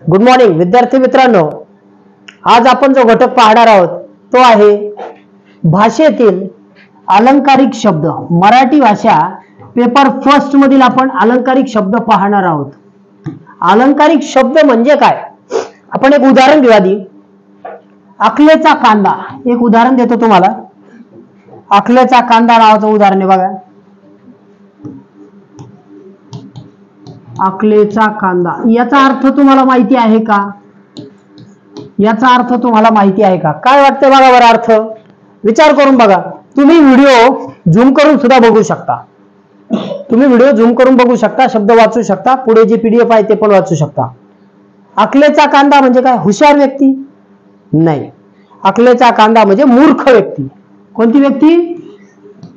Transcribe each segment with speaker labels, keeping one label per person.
Speaker 1: Good morning विद्यार्थी मित्रांनो, आज आपण जो घटक पाहणार आहोत तो आहे भाषेतील अलंकारिक शब्द। मराठी भाषा पेपर फर्स्ट मधील आपण अलंकारिक शब्द पाहणार आहोत। अलंकारिक शब्द म्हणजे काय, आपण एक उदाहरण घेऊ आधी। अकलेचा कांदा, एक उदाहरण देतो तुम्हाला। अकलेचा कांदा नावाचं उदाहरण आहे बघा। अकलेचा कांदा याचा अर्थ तुम्हाला माहिती आहे का? याचा अर्थ तुम्हाला माहिती आहे का? काय वाटतं बघा बरं, अर्थ विचार करून बघा। तुम्ही व्हिडिओ झूम करून सुद्धा बघू शकता। तुम्ही व्हिडिओ झूम करून बघू शकता, शब्द वाचू शकता, पुढे जे पीडीएफ आहे ते पण वाचू शकता। अकलेचा कांदा म्हणजे काय? हुशार व्यक्ती नाही। अकलेचा कांदा म्हणजे मूर्ख व्यक्ती। कोणती व्यक्ती?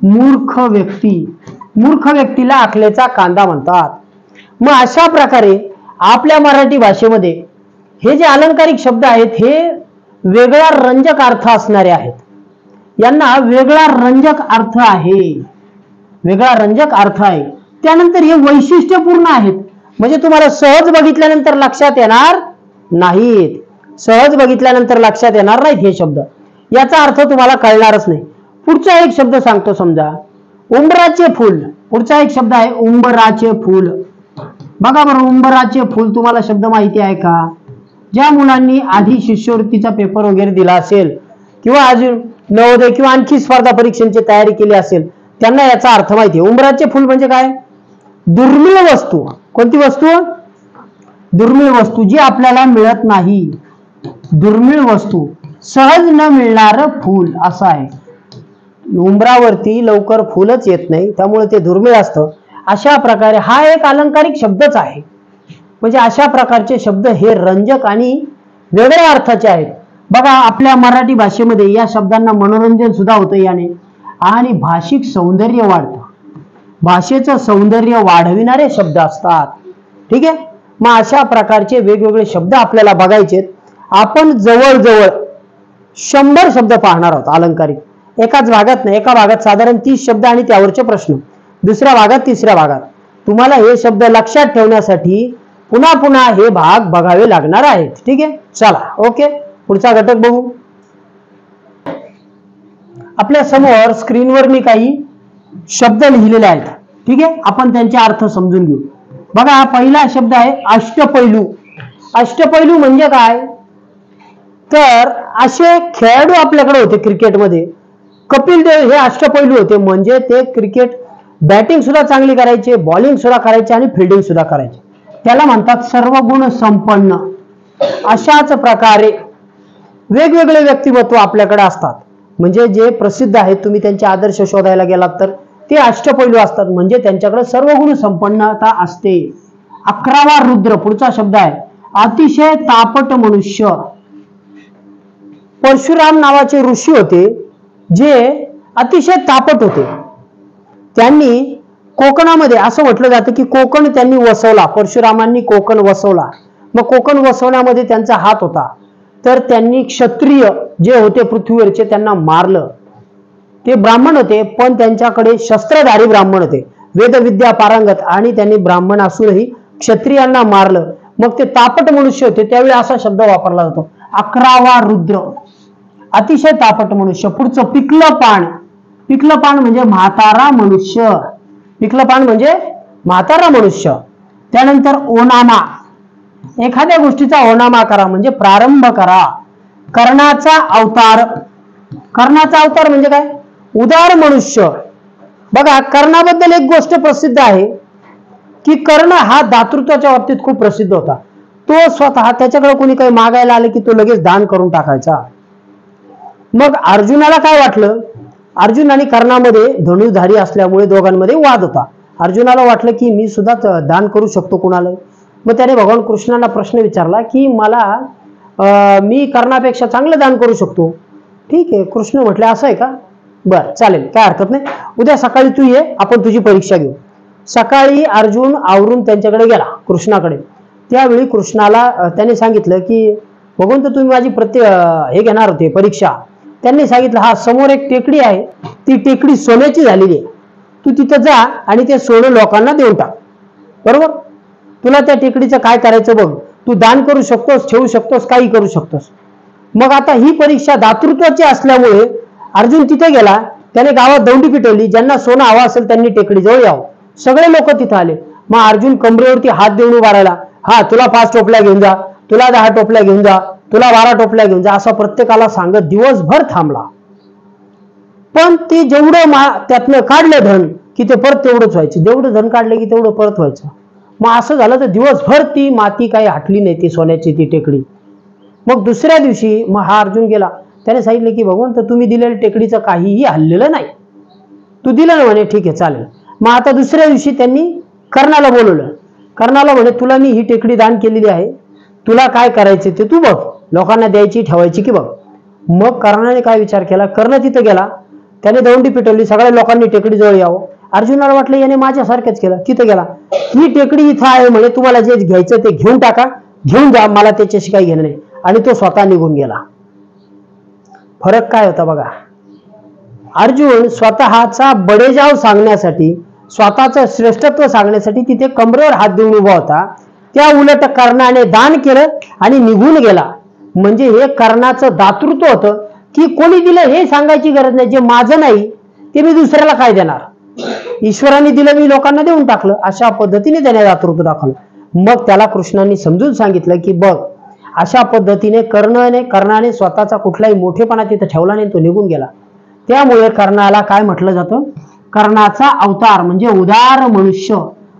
Speaker 1: मूर्ख व्यक्ती। मूर्ख व्यक्तीला अकलेचा कांदा म्हणतात। मग अशा प्रकारे आपल्या मराठी भाषेमध्ये हे जे अलंकारिक शब्द आहेत हे वेगळा रंजक अर्थ असणारे आहेत। यांना वेगळा रंजक अर्थ आहे, वेगळा रंजक अर्थ आहे। त्यानंतर हे वैशिष्ट्यपूर्ण आहेत, म्हणजे तुम्हाला सहज बघितल्यानंतर लक्षात येणार नाहीत। सहज बघितल्यानंतर लक्षात येणार नाहीत हे शब्द, याचा अर्थ तुम्हाला कळणारच नाही। पुढचा एक शब्द सांगतो, समजा उंबराचे फूल। पुढचा एक शब्द आहे उंबराचे फूल। बघा बरं, उंबराचे फूल तुम्हाला शब्द माहिती आहे का? ज्या मुलांनी आधी शिष्यवृत्तीचा पेपर वगैरे दिला असेल किंवा अजून नवोदय किंवा आणखी स्पर्धा परीक्षांची तयारी केली असेल त्यांना याचा अर्थ माहिती आहे। उंबराचे फूल म्हणजे काय? दुर्मिळ वस्तू। कोणती वस्तू? दुर्मिळ वस्तू, जी आपल्याला मिळत नाही। दुर्मिळ वस्तू, सहज न मिळणार फूल असं आहे। उंबरावरती लवकर फुलच येत नाही, त्यामुळे ते दुर्मिळ असतं। अशा प्रकारे हा एक अलंकारिक शब्दच आहे। म्हणजे अशा प्रकारचे शब्द हे रंजक आणि वेगळ्या अर्थाचे आहेत। बघा, आपल्या मराठी भाषेमध्ये या शब्दांना मनोरंजन सुद्धा होतं याने, आणि भाषिक सौंदर्य वाढतं। भाषेचं सौंदर्य वाढविणारे शब्द असतात। ठीक आहे, मग अशा प्रकारचे वेगवेगळे शब्द आपल्याला बघायचे। आपण जवळजवळ 100 शब्द पाहणार आहोत अलंकारिक, एकाच भागात नाही। एका भागात साधारण 30 शब्द आणि त्यावरचे प्रश्न, दुसऱ्या भागात, तिसऱ्या भागात। तुम्हाला हे शब्द लक्षात ठेवण्यासाठी पुन्हा पुन्हा हे भाग बघावे लागणार आहेत। ठीक आहे, चला ओके, पुढचा घटक बघू। आपल्या समोर स्क्रीनवर मी काही शब्द लिहिलेले आहेत। ठीक आहे, आपण त्यांचे अर्थ समजून घेऊ। बघा, हा पहिला शब्द आहे अष्टपैलू। अष्टपैलू म्हणजे काय? तर असे खेळाडू आपल्याकडे होते क्रिकेटमध्ये। कपिल देव हे अष्टपैलू होते, म्हणजे ते क्रिकेट बॅटिंग सुद्धा चांगली करायचे, बॉलिंग सुद्धा करायचे आणि फिल्डिंग सुद्धा करायचे। त्याला म्हणतात सर्वगुण संपन्न। अशाच प्रकारे वेगवेगळे व्यक्तिमत्व आपल्याकडे असतात, म्हणजे जे प्रसिद्ध आहेत, तुम्ही त्यांचे आदर्श शोधायला गेलात तर ते अष्टपैलू असतात, म्हणजे त्यांच्याकडे सर्वगुण संपन्नता असते। 11वा रुद्र। पुढचा शब्द आहे अतिशय तापट मनुष्य। परशुराम नावाचे ऋषी होते जे अतिशय तापट होते। त्यांनी कोकणामध्ये असं म्हटलं जातं की कोकण त्यांनी वसवला, परशुरामांनी कोकण वसवला। मग कोकण वसवण्यामध्ये त्यांचा हात होता, तर त्यांनी क्षत्रिय जे होते पृथ्वीवरचे त्यांना मारलं। ते ब्राह्मण होते, पण त्यांच्याकडे शस्त्रधारी ब्राह्मण होते, वेदविद्या पारंगत, आणि त्यांनी ब्राह्मण असूनही क्षत्रियांना मारलं। मग ते तापट मनुष्य होते, त्यावेळी असा शब्द वापरला जातो 11वा रुद्र, अतिशय तापट मनुष्य। पुढचं पिकलं पान। पिकलं पान म्हणजे म्हातारा मनुष्य। पिकलं पान म्हणजे म्हातारा मनुष्य। त्यानंतर ओनामा, एखाद्या गोष्टीचा ओनामा करा म्हणजे प्रारंभ करा। कर्णाचा अवतार। कर्णाचा अवतार म्हणजे काय? उदार मनुष्य। बघा, कर्णाबद्दल एक गोष्ट प्रसिद्ध आहे की कर्ण हा दातृत्वाच्या बाबतीत खूप प्रसिद्ध होता। तो स्वतः, त्याच्याकडे कोणी काही मागायला आले की तो लगेच दान करून टाकायचा। मग अर्जुनाला काय वाटलं? अर्जुन आणि कर्णामध्ये धनुर्धारी असल्यामुळे दोघांमध्ये वाद होता। अर्जुनाला वाटलं की मी सुद्धा दान करू शकतो कुणाला। मग त्याने भगवान कृष्णाला प्रश्न विचारला की मी कर्णापेक्षा चांगलं दान करू शकतो। ठीक आहे, कृष्ण म्हटले असं आहे का? बरं चालेल, काय हरकत नाही, उद्या सकाळी तू ये, आपण तुझी परीक्षा घेऊ। सकाळी अर्जुन आवरून त्यांच्याकडे गेला कृष्णाकडे। त्यावेळी कृष्णाला त्याने सांगितलं की भगवंत तुम्ही माझी हे घेणार होते परीक्षा। त्यांनी सांगितलं हा समोर एक टेकडी आहे, ती टेकडी सोन्याची झालेली आहे, तू तिथं जा आणि ते सोनं लोकांना देऊन टाक। बरोबर, तुला त्या टेकडीचं काय करायचं बघ, तू दान करू शकतोस, ठेवू शकतोस, काही करू शकतोस. मग आता ही परीक्षा दातृत्वाची असल्यामुळे अर्जुन तिथे गेला. त्याने गावात दौंडी पिटवली. ज्यांना सोनं हवं असेल त्यांनी टेकडीजवळ यावं. सगळे लोक तिथे आले. मग अर्जुन कमरेवरती हात देऊन उभा राहिला. हा, तुला 5 टोपल्या घेऊन जा, तुला 10 टोपल्या घेऊन जा, तुला 12 टोपल्या घेऊन जा, असं प्रत्येकाला सांगत दिवसभर थांबला. पण ते जेवढं त्यातनं काढलं धन की ते परत तेवढंच व्हायचं, जेवढं धन काढलं की तेवढं परत व्हायचं. मग असं झालं तर दिवसभर ती माती काही हटली नाही, ती सोन्याची ती टेकडी. मग दुसऱ्या दिवशी मग हा अर्जुन गेला. त्याने सांगितलं की भगवंत, तुम्ही दिलेल्या टेकडीचं काहीही हल्लेलं नाही. तू दिलं ना म्हणे, ठीक आहे चालेल. मग आता दुसऱ्या दिवशी त्यांनी कर्णाला बोलवलं. कर्णाला म्हणे, तुला मी ही टेकडी दान केलेली आहे, तुला काय करायचे ते तू बघ, लोकांना द्यायची ठेवायची की बघ. मग कर्णाने काय विचार केला, कर्ण तिथं गेला. त्याने दौंडी पिटवली. सगळ्या लोकांनी टेकडीजवळ यावं. अर्जुनाला वाटलं याने माझ्यासारखंच केलं. तिथं गेला. ही टेकडी इथं आहे म्हणे, तुम्हाला जे घ्यायचं ते घेऊन टाका, घेऊन जा, मला त्याच्याशी काही घेणं नाही. आणि तो स्वतः निघून गेला. फरक काय होता बघा. अर्जुन स्वतःचा बडेजाव सांगण्यासाठी, स्वतःचं श्रेष्ठत्व सांगण्यासाठी तिथे कमरेवर हात देऊन उभा होता. त्या उलट कर्णाने दान केलं आणि निघून गेला. म्हणजे हे कर्णाचं दातृत्व होतं की कोणी दिलं हे सांगायची गरज नाही. जे माझं नाही ते मी दुसऱ्याला काय देणार, ईश्वराने दिलं मी लोकांना देऊन टाकलं, अशा पद्धतीने त्याने दातृत्व दाखवलं. मग त्याला कृष्णाने समजून सांगितलं की बघ, अशा पद्धतीने कर्णाने स्वतःचा कुठलाही मोठेपणा तिथे ठेवला नाही, तो निघून गेला. त्यामुळे कर्णाला काय म्हटलं जातं, कर्णाचा अवतार म्हणजे उदार मनुष्य,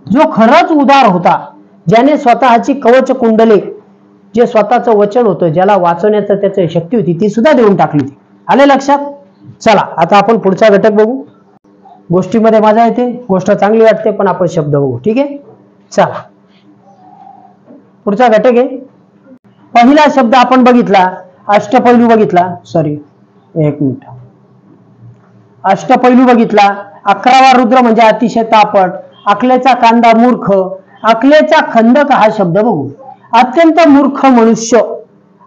Speaker 1: जो खरंच उदार होता, ज्याने स्वतःची कवच कुंडले, जे स्वतःचं वचन होतं, ज्याला वाचवण्याचं त्याची शक्ती होती, ती सुद्धा देऊन टाकली. आले लक्षात? चला आता आपण पुढचा घटक बघू. गोष्टीमध्ये मजा येते, गोष्ट चांगली वाटते, पण आपण शब्द बघू. ठीक आहे, चला पुढचा घटक आहे. पहिला शब्द आपण बघितला, अष्टपैलू बघितला, सॉरी एक मिनिट, अष्टपैलू बघितला. 11वा रुद्र म्हणजे अतिशय तापट, अकलेचा कांदा मूर्ख, अकलेचा खंदक हा शब्द बघू. अत्यंत मूर्ख मनुष्य.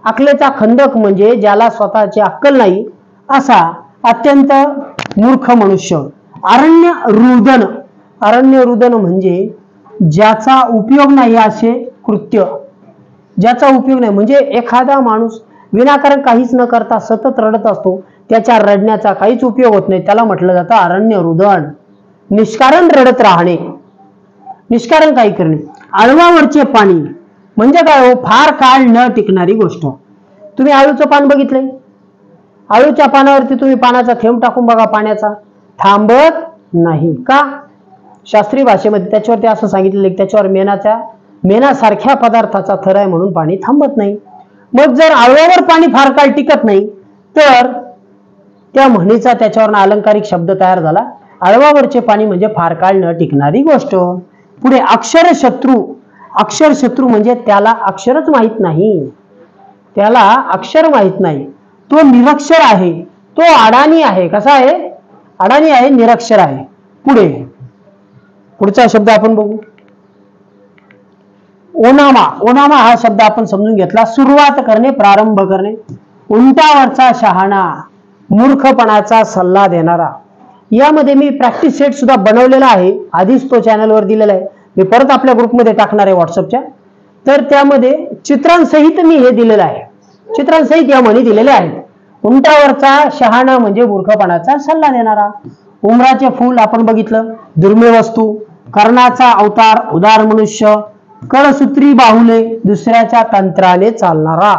Speaker 1: अकलेचा खंदक म्हणजे ज्याला स्वतःची अक्कल नाही असा अत्यंत मूर्ख मनुष्य. अरण्य रुदन, अरण्य रुदन म्हणजे ज्याचा उपयोग नाही असे कृत्य, ज्याचा उपयोग नाही म्हणजे एखादा माणूस विनाकारण काहीच न करता सतत रडत असतो, त्याच्या रडण्याचा काहीच उपयोग होत नाही, त्याला म्हटलं जातं अरण्य रुदन. निष्कारण रडत राहणे, निष्कारण काही करणे. आळवावरचे पाणी म्हणजे काय हो, फार काळ न टिकणारी गोष्ट. तुम्ही आळूचं पान बघितलंय, आळूच्या पानावरती तुम्ही पाण्याचा थेंब टाकून बघा, पाण्याचा थांबत नाही का. शास्त्रीय भाषेमध्ये त्याच्यावरती असं सांगितलेलं की त्याच्यावर मेणासारख्या पदार्थाचा थर आहे म्हणून पाणी थांबत नाही. मग जर आळवावर पाणी फार काळ टिकत नाही तर त्या म्हणीचा त्याच्यावर अलंकारिक शब्द तयार झाला, आळवावरचे पाणी म्हणजे फार काळ न टिकणारी गोष्ट. पुढे अक्षरशत्रू. अक्षरशत्रू म्हणजे त्याला अक्षरच माहित नाही, त्याला अक्षर माहित नाही, तो निरक्षर आहे, तो अडाणी आहे. कसा आहे? अडाणी आहे, निरक्षर आहे. पुढचा शब्द आपण बघू, ओनामा. ओनामा हा शब्द आपण समजून घेतला, सुरुवात करणे, प्रारंभ करणे. उंटावरचा शहाणा, मूर्खपणाचा सल्ला देणारा. यामध्ये मी प्रॅक्टिस सेट सुद्धा बनवलेला आहे, आधीच तो चॅनलवर दिलेला आहे, मी परत आपल्या ग्रुपमध्ये टाकणार आहे व्हॉट्सअपच्या. तर त्यामध्ये चित्रांसहित मी हे दिलेलं आहे, चित्रांसहित या म्हणी दिलेल्या आहेत. उंटावरचा शहाणा म्हणजे मूर्खपणाचा सल्ला देणारा. उमराचे फूल आपण बघितलं, दुर्मिळ वस्तू. कर्णाचा अवतार उदार मनुष्य. कळसूत्री बाहुले, दुसऱ्याच्या तंत्राने चालणारा.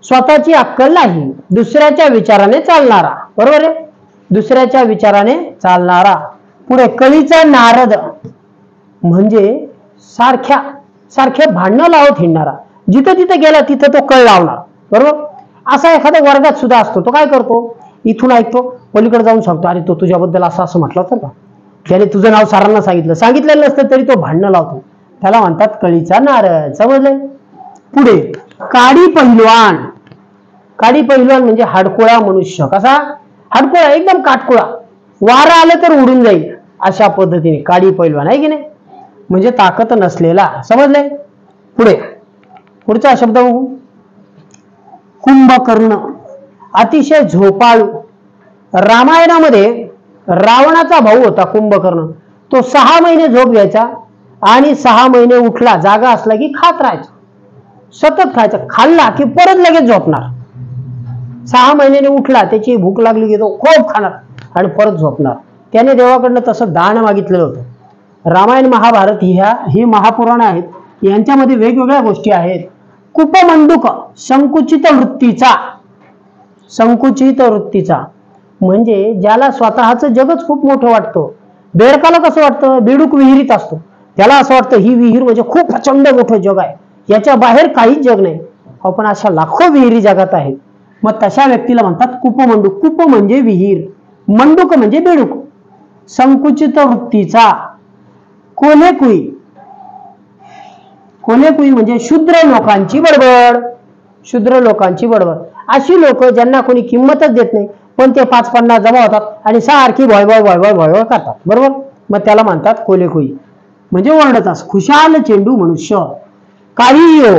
Speaker 1: स्वतःची अक्कल नाही, दुसऱ्याच्या विचाराने चालणारा. बरोबर आहे, दुसऱ्याच्या विचाराने चालणारा. पुढे कळीचा नारद म्हणजे सारखे भांडणं लावत हिंडणारा, जिथं तिथं गेला तिथं तो कळ लावणार. बरोबर, असा एखाद्या वर्गात सुद्धा असतो, तो काय करतो, इथून ऐकतो, पलीकडे जाऊन सांगतो, अरे तो तुझ्याबद्दल असं म्हटलं होतं का, त्याने तुझं नाव सारांना सांगितलेलं नसतं तरी तो भांडणं लावतो, त्याला म्हणतात कळीचा नारद. समजलंय? पुढे काडी पहिलवान. काडी पहिलवान म्हणजे हाडकोळा मनुष्य. कसा? हाडकोळा, एकदम काटकोळा, वारा आलं तर उडून जाईल अशा पद्धतीने काडी पहिलवान आहे की नाही, म्हणजे ताकद नसलेला. समजलंय? पुढचा शब्द बघू, कुंभकर्ण. अतिशय झोपाळू. रामायणामध्ये रावणाचा भाऊ होता कुंभकर्ण, तो 6 महिने झोप घ्यायचा आणि 6 महिने उठला, जागा असला की खात राहायचा. सतत खायचं, खाल्ला की परत लगेच झोपणार. 6 महिन्याने उठला, त्याची भूक लागली की तो खूप खाणार आणि परत झोपणार. त्याने देवाकडनं तसं दान मागितलेलं होतं. रामायण महाभारत ही महापुराण आहेत, यांच्यामध्ये वेगवेगळ्या गोष्टी आहेत. कुपमंडूक, संकुचित वृत्तीचा म्हणजे ज्याला स्वतःचं जगच खूप मोठं वाटतं. बेडकाला कसं वाटतं, बेडूक विहिरीत असतो, त्याला असं वाटतं ही विहीर म्हणजे खूप प्रचंड मोठं जग आहे, याच्या बाहेर काहीच जग नाही. पण अशा लाखो विहिरी जगात आहेत. मग तशा व्यक्तीला म्हणतात कुपमंडूक. कुप म्हणजे विहीर, मंडूक म्हणजे बेडूक. संकुचित वृत्तीचा. कोल्हेकुई म्हणजे शूद्र लोकांची बडबड. अशी लोक ज्यांना कोणी किंमतच देत नाही, पण ते 5-50 जमा होतात आणि सारखी भॉय करतात, बरोबर. मग त्याला म्हणतात कोल्हेकुई, म्हणजे ओरडतात. खुशाल चेंडू मनुष्य, काहीही हो,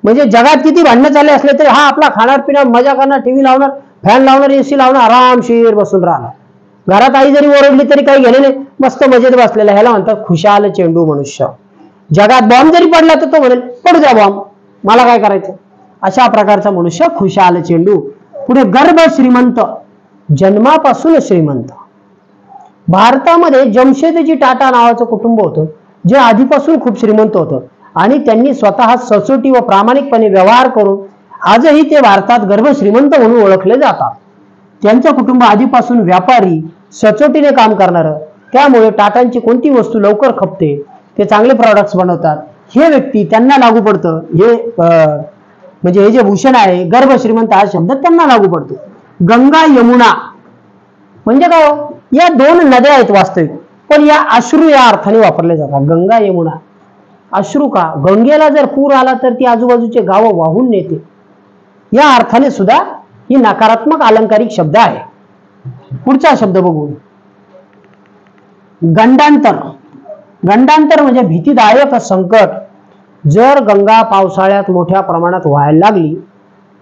Speaker 1: म्हणजे जगात किती भांडणं चालले असले तरी हा आपला खाणार पिणार, मजा करणार, टीव्ही लावणार, फॅन लावणार, एसी लावणार, आरामशीर बसून राहणार. घरात आई जरी ओरडली तरी काही गेले नाही, मस्त मजेत बसलेला, ह्याला म्हणतात खुशाल चेंडू मनुष्य. जगात बॉम्ब जरी पडला तर तो म्हणेल पडू द्या बॉम्ब, मला काय करायचं. अशा प्रकारचा मनुष्य खुशाल चेंडू. पुढे गर्भ श्रीमंत, जन्मापासून श्रीमंत. भारतामध्ये जमशेदजी टाटा नावाचं कुटुंब होतं, जे आधीपासून खूप श्रीमंत होतं आणि त्यांनी स्वतः सचोटी व प्रामाणिकपणे व्यवहार करून आजही ते भारतात गर्भ श्रीमंत म्हणून ओळखले जातात. त्यांचं कुटुंब आधीपासून व्यापारी, सचोटीने काम करणारं, त्यामुळे टाटांची कोणती वस्तू लवकर खपते, ते चांगले प्रॉडक्ट्स बनवतात. हे व्यक्ती त्यांना लागू पडतं. म्हणजे हे जे भूषण आहे, गर्भ श्रीमंत हा शब्द त्यांना लागू पडतो. गंगा यमुना म्हणजे काय हो, या 2 नद्या आहेत वास्तविक, पण या अश्रू या अर्थाने वापरले जातात. गंगा यमुना. अश्रू का, गंगेला जर पूर आला तर ती आजूबाजूचे गावं वाहून नेते, या अर्थाने सुद्धा ही नकारात्मक अलंकारिक शब्द आहे. पुढचा शब्द बघू. गंडांतर. गंडांतर म्हणजे भीतीदायक संकट. जर गंगा पावसाळ्यात मोठ्या प्रमाणात व्हायला लागली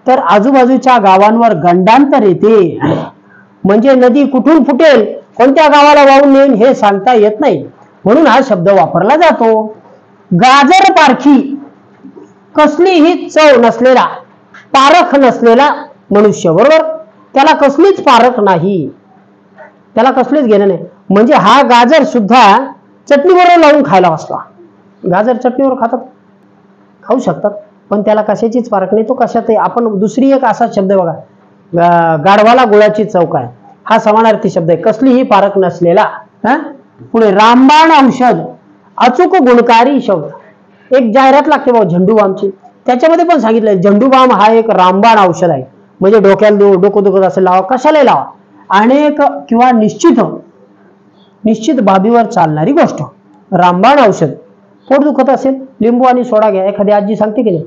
Speaker 1: तर आजूबाजूच्या गावांवर गंडांतर येते. म्हणजे नदी कुठून फुटेल, कोणत्या गावाला वाहून नेईल हे सांगता येत नाही, म्हणून हा शब्द वापरला जातो. गाजर पारखी, कसलीही चव नसलेला, पारख नसलेला मनुष्य, बरोबर. त्याला कसलीच पारख नाही, त्याला कसलीच घेणं नाही. म्हणजे हा गाजर सुद्धा चटणीबरोबर लावून खायला बसला. गाजर चटणीवर खाऊ शकतात, पण त्याला कशाचीच पारख नाही, तो कशातही. आपण दुसरी एक असा शब्द बघा, गाढवाला गुळाची चव काय, हा समानार्थी शब्द आहे, कसलीही पारख नसलेला. पुढे रामबाण औषध, अचूक गुणकारी शब्द. एक जाहिरात लागते बाबा झंडूबामची, त्याच्यामध्ये पण सांगितलंय झंडूबाम हा एक रामबाण औषध आहे. म्हणजे डोक्याला डोकं दुखत असेल लावा, कशालाही लावा. अनेक किंवा निश्चित बाबीवर चालणारी गोष्ट. रामबाण औषध. पोट दुखत असेल, लिंबू आणि सोडा घ्या. एखादी आजी सांगते की नाही,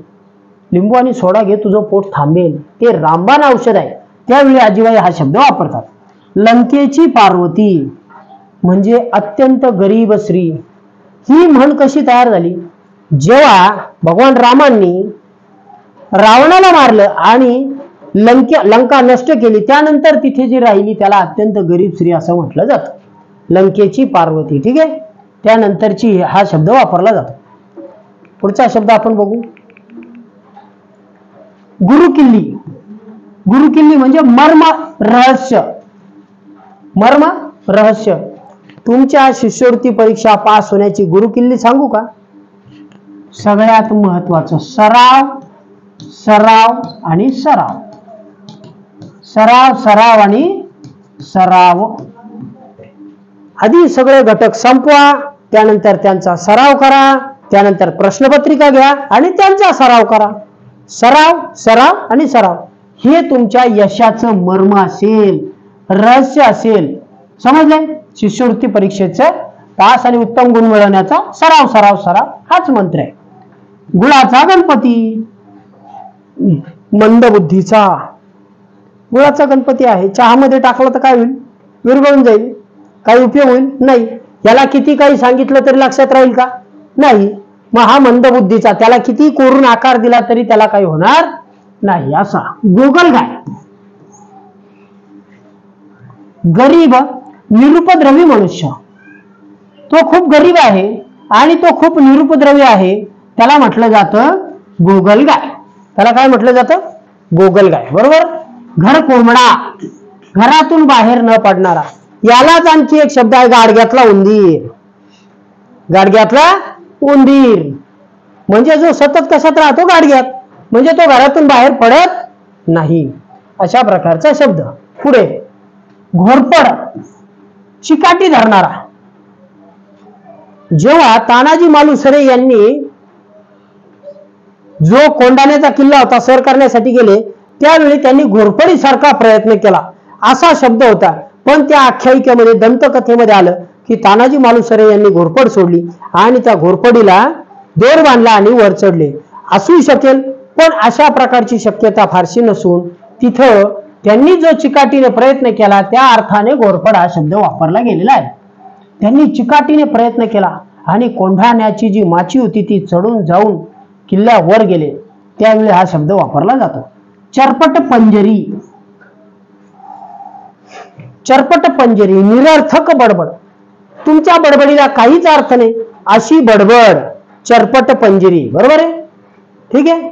Speaker 1: लिंबू आणि सोडा घे, तुझं पोट थांबेल. ते रामबाण औषध आहे. त्यावेळी आजीबाई हा शब्द वापरतात. लंकेची पार्वती म्हणजे अत्यंत गरीब स्त्री. ही म्हण कशी तयार झाली, जेव्हा भगवान रामांनी रावणाला मारलं आणि लंका नष्ट केली, त्यानंतर तिथे जी राहिली त्याला अत्यंत गरीब स्त्री असं म्हटलं जातं. लंकेची पार्वती, ठीक आहे. त्यानंतरची हा शब्द वापरला जातो. पुढचा शब्द आपण बघू. गुरुकिल्ली. गुरुकिल्ली म्हणजे मर्म रहस्य. तुमच्या शिष्यवृत्ती परीक्षा पास होण्याची गुरुकिल्ली सांगू का? सगळ्यात महत्वाचं सराव आणि सराव. आधी सगळे घटक संपवा, त्यानंतर त्यांचा सराव करा, त्यानंतर प्रश्नपत्रिका घ्या आणि त्यांचा सराव करा. सराव आणि सराव हे तुमच्या यशाचं मर्म असेल, रहस्य असेल. समजले? शिष्यवृत्ती परीक्षेचं पास आणि उत्तम गुण मिळवण्याचा सराव हाच मंत्र आहे. गुळाचा गणपती, मंदबुद्धीचा. गुळाचा गणपती आहे, चहामध्ये टाकलं तर काय होईल? विरघळून जाईल. काही उपयोग होईल? नाही. याला किती काही सांगितलं तरी लक्षात राहील का? नाही. मग हा मंदबुद्धीचा, त्याला किती कोरून आकार दिला तरी त्याला काही होणार नाही. असा गोगलगाय. गरीब, निरुपद्रवी मनुष्य. तो खूप गरीब आहे आणि तो खूप निरुपद्रवी आहे, त्याला म्हटलं जातं गोगलगाय, त्याला काय म्हटलं जातं? गोगलगाय, बरोबर. घर कोंबडा, घरातून बाहेर न पडणारा. यालाच आणखी एक शब्द आहे, गाडग्यातला उंदीर. गाडग्यातला उंदीर म्हणजे जो सतत कशात राहतो? गाडग्यात, म्हणजे तो घरातून बाहेर पडत नाही, अशा प्रकारचा शब्द. पुढे घोरपड, चिकाटी धरणारा. जेव्हा तानाजी मालुसरे यांनी जो कोंढाण्याचा किल्ला होता सर करण्यासाठी गेले, त्यावेळी त्यांनी घोरपडीसारखा प्रयत्न केला, असा शब्द होता. पण त्या आख्यायिकेमध्ये, दंतकथेमध्ये आलं की तानाजी मालुसरे यांनी घोरपड सोडली आणि त्या घोरपडीला दोर बांधला आणि वर चढले. असू शकेल, पण अशा प्रकारची शक्यता फारशी नसून तिथं त्यांनी जो चिकाटीने प्रयत्न केला त्या अर्थाने घोरपड हा शब्द वापरला गेलेला आहे. त्यांनी चिकाटीने प्रयत्न केला आणि कोंढाण्याची जी माची होती ती चढून जाऊन किल्ल्यावर गेले, त्यावेळी हा शब्द वापरला जातो. चरपट पंजरी, चरपट पंजरी, निरर्थक बडबड. तुमच्या बडबडीला काहीच अर्थ नाही अशी बडबड, चरपट पंजरी, बरोबर आहे. ठीक आहे.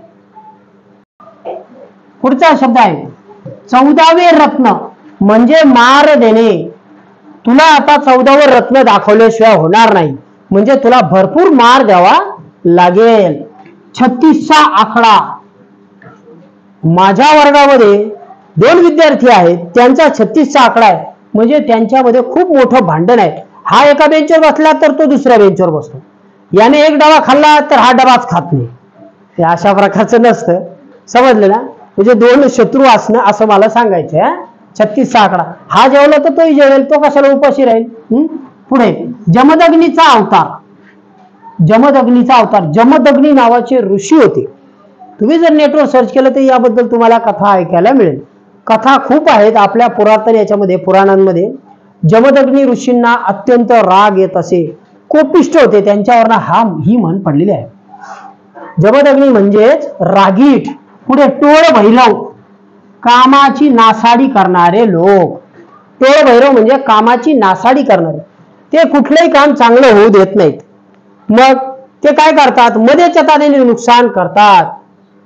Speaker 1: पुढचा शब्द आहे 14वे रत्न, म्हणजे मार देणे. तुला आता 14वे रत्न दाखवल्याशिवाय होणार नाही, म्हणजे तुला भरपूर मार द्यावा लागेल. 36चा आकडा. माझ्या वर्गामध्ये 2 विद्यार्थी आहेत, त्यांचा 36चा आकडा आहे, म्हणजे त्यांच्यामध्ये खूप मोठं भांडण आहे. हा एका बेंचवर बसला तर तो दुसऱ्या बेंचवर बसतो, याने एक डबा खाल्ला तर हा डबाच खात नाही. हे अशा प्रकारचं नसतं, समजलं ना? म्हणजे 2 शत्रू असणं असं मला सांगायचं. 36चा आकडा. हा जेवला तर तोही जेवेल, तो कशाला उपाशी राहील. पुढे जमदग्नीचा अवतार. जमदग्नीचा अवतार, जमदग्नी नावाचे ऋषी होते. तुम्ही जर नेटवर सर्च केलं तर याबद्दल तुम्हाला कथा ऐकायला मिळेल. कथा खूप आहेत आपल्या पुरातन याच्यामध्ये, पुराणांमध्ये. जमदग्नी ऋषींना अत्यंत राग येत असे, कोपिष्ट होते, त्यांच्यावरनं ही म्हण पडलेली आहे. जमदग्नी म्हणजेच रागीट. पुढे टोळ भैरव, कामाची नासाडी करणारे लोक. टोळ भैरव म्हणजे कामाची नासाडी करणारे. ते कुठलंही काम चांगलं होऊ देत नाहीत. मग ते काय करतात? मध्येच त्याने नुकसान करतात.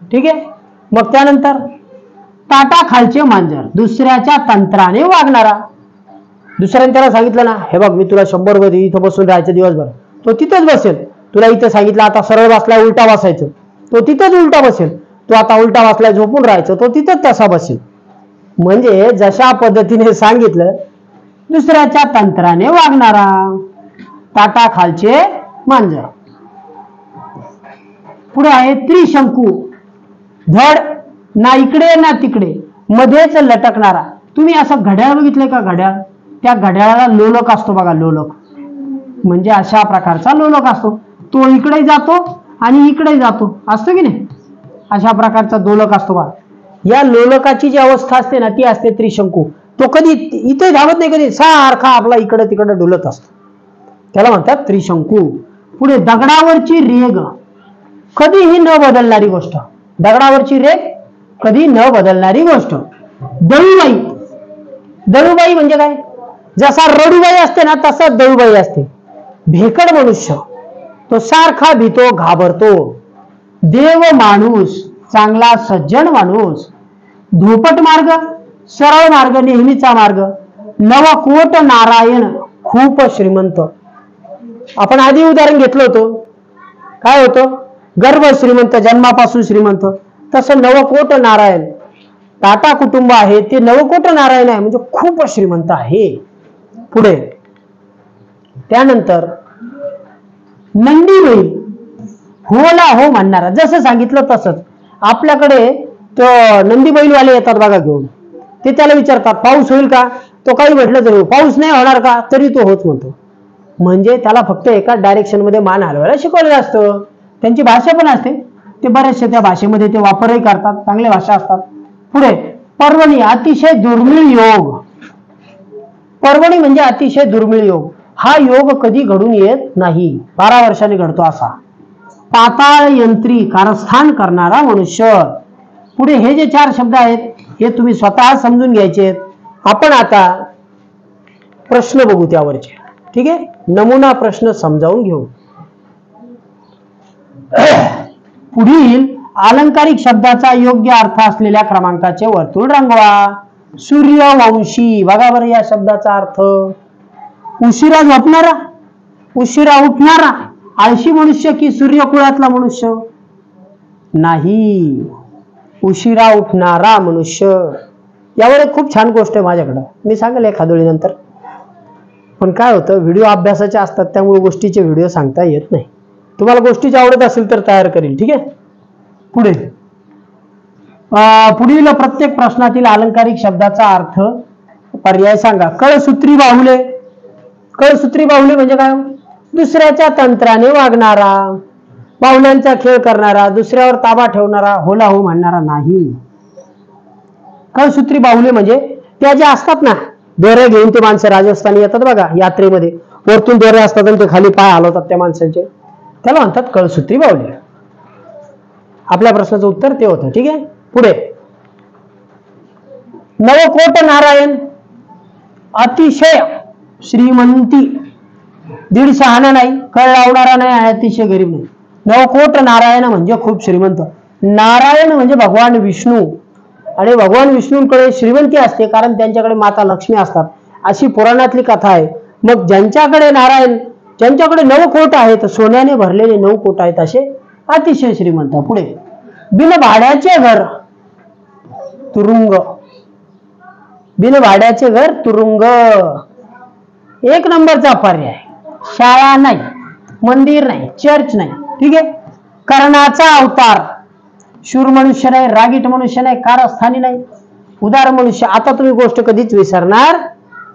Speaker 1: ठीक आहे. मग त्यानंतर ताटा खालचे मांजर, दुसऱ्याच्या तंत्राने वागणारा. दुसऱ्याने त्याला सांगितलं ना, हे बघ मी तुला 100 रुपये इथं बसून राहायचं दिवसभर, तो तिथंच बसेल. तुला इथं सांगितलं आता सरळ बसलाय उलटा बसायचं, तो तिथंच उलटा बसेल. तो आता उलटा बसलाय झोपून राहायचं, तो तिथंच तसा बसेल. म्हणजे जशा पद्धतीने सांगितलं, दुसऱ्याच्या तंत्राने वागणारा, ताटा खालचे मांजर. पुढे आहे त्रिशंकू, धड ना इकडे ना तिकडे, मध्येच लटकणारा. तुम्ही असं घड्याळ बघितलंय का? घड्याळ, त्या घड्याळाला लोलक असतो बघा, लोलक म्हणजे अशा प्रकारचा लोलक असतो. तो इकडे जातो आणि इकडे जातो, असतो की नाही? अशा प्रकारचा दोलक असतो बघा. या लोलकाची जी अवस्था असते ना ती असते त्रिशंकू. तो कधी इथे धावत नाही, कधी सारखा आपला इकडे तिकडे डुलत असतो, त्याला म्हणतात त्रिशंकू. पुढे दगडावरची रेग, कधीही न बदलणारी गोष्ट. दगडावरची रेग कधी न बदलणारी गोष्ट. दळूबाई, दळूबाई म्हणजे काय? जसा रडूबाई असते ना तसा दळूबाई असते. भेकड मनुष्य, तो सारखा भीतो, घाबरतो. देव माणूस, चांगला सज्जन माणूस. धोपट मार्ग, सरळ मार्ग, नेहमीचा मार्ग. नवकोट नारायण, खूप श्रीमंत. आपण आधी उदाहरण घेतलं होतं, काय होतं? गर्भ श्रीमंत, जन्मापासून श्रीमंत. तसं नवकोट नारायण, टाटा कुटुंब आहे ते नवकोट नारायण आहे, म्हणजे खूप श्रीमंत आहे. पुढे त्यानंतर नंदी बैल, होला हो म्हणणारा. जसं सांगितलं तसंच. आपल्याकडे तो नंदी बैलवाले येतात बघा घेऊन, ते त्याला विचारतात पाऊस होईल का? तो काही म्हटलं तरी पाऊस नाही होणार का? तरी तो होच म्हणतो. म्हणजे त्याला फक्त एका डायरेक्शन मध्ये मान हलवायला शिकवलेलं असतं. त्यांची भाषा पण असते, ते बरेचसे त्या भाषेमध्ये ते वापरही करतात, चांगल्या भाषा असतात. पुढे पर्वणी, अतिशय दुर्मिळ योग. पर्वणी म्हणजे अतिशय दुर्मिळ योग. हा योग कधी घडून येत नाही, 12 वर्षांनी घडतो असा. पाताळ यंत्री, कारस्थान करणारा मनुष्य. पुढे हे जे 4 शब्द आहेत हे तुम्ही स्वतः समजून घ्यायचे. आपण आता प्रश्न बघू त्यावरचे. ठीक आहे, नमुना प्रश्न समजावून घेऊ. पुढील अलंकारिक शब्दाचा योग्य अर्थ असलेल्या क्रमांकाचे वर्तुळ रंगवा. सूर्यवंशी, बघा बरं या शब्दाचा अर्थ. उशिरा झोपणारा, उशिरा उठणारा, आळशी मनुष्य की सूर्यकुळातला मनुष्य? नाही, उशिरा उठणारा मनुष्य. यावर एक खूप छान गोष्ट आहे माझ्याकडं, मी सांगेल एखाद वेळीनंतर. पण काय होतं, व्हिडिओ अभ्यासाचे असतात त्यामुळे गोष्टीचे व्हिडिओ सांगता येत नाही. तुम्हाला गोष्टीची आवडत असेल तर तयार करेल, ठीक आहे. पुढे पुढील प्रत्येक प्रश्नातील अलंकारिक शब्दाचा अर्थ पर्याय सांगा. कळसूत्री बाहुले. कळसूत्री बाहुले म्हणजे काय? दुसऱ्याच्या तंत्राने वागणारा, बाहुल्यांचा खेळ करणारा, दुसऱ्यावर ताबा ठेवणारा, होला हो म्हणणारा नाही. कळसूत्री बाहुले म्हणजे त्या ज्या असतात ना, दोऱ्या घेऊन ते माणसं राजस्थानी येतात बघा यात्रेमध्ये, वरतून दोऱ्या असतात आणि ते खाली पाय हलवतात त्या माणसांचे, त्याला म्हणतात कळसूत्री बाहुले. आपल्या प्रश्नाचं उत्तर ते होतं, ठीक आहे. पुढे नवकोट नारायण, अतिशय श्रीमंती, दीड शहाणा नाही, कळ लावणारा नाही आणि अतिशय गरीब नाही. नवकोट नारायण म्हणजे खूप श्रीमंत. नारायण म्हणजे भगवान विष्णू, आणि भगवान विष्णूंकडे श्रीमंती असते कारण त्यांच्याकडे माता लक्ष्मी असतात, अशी पुराणातली कथा आहे. मग ज्यांच्याकडे नारायण, ज्यांच्याकडे 9 कोट आहेत, सोन्याने भरलेले 9 कोट आहेत, असे अतिशय श्रीमंत. पुढे बिन भाड्याचे घर, तुरुंग. बिन भाड्याचे घर, तुरुंग. एक नंबरचा पर्याय. शाळा नाही, मंदिर नाही, चर्च नाही, ठीक आहे. कर्णाचा अवतार, शूर मनुष्य नाही, रागीट मनुष्य नाही, कारस्थानी नाही, उदार मनुष्य. आता तुम्ही गोष्ट कधीच विसरणार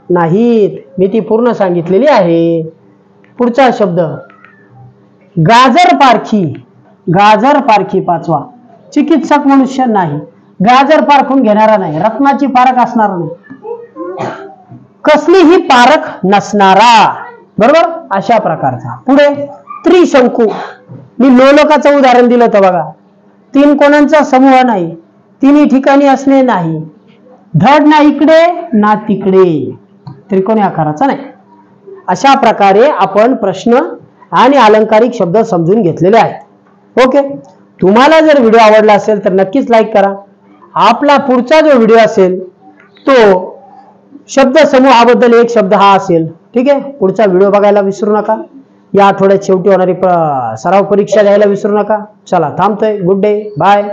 Speaker 1: नाहीत, मी ती पूर्ण सांगितलेली आहे. पुढचा शब्द गाजर पारखी. गाजर पारखी 5वा. चिकित्सक मनुष्य नाही, गाजर पारखून घेणारा नाही, रत्नाची पारख असणारा नाही, कसलीही पारख नसणारा, बरोबर, अशा प्रकारचा. पुढे त्रिशंकू. मी लोलकाचं उदाहरण दिलं तर बघा, 3 कोणांचा समूह नाही, 3 ठिकाणी असणे नाही, धड ना इकडे ना तिकडे, त्रिकोणी आकाराचा नाही. अशा प्रकारे आपण प्रश्न आणि अलंकारिक शब्द समजून घेतलेले आहेत. ओके. तुम्हाला जर व्हिडिओ आवडला असेल तर नक्कीच लाईक करा. आपला पुढचा जो व्हिडिओ असेल तो शब्द समूहाबद्दल एक शब्द हा असेल, ठीक आहे. पुढचा व्हिडिओ बघायला विसरू नका. या आठवड्यात शेवटी होणारी सराव परीक्षा द्यायला विसरू नका. चला थांबतोय. Good day, bye.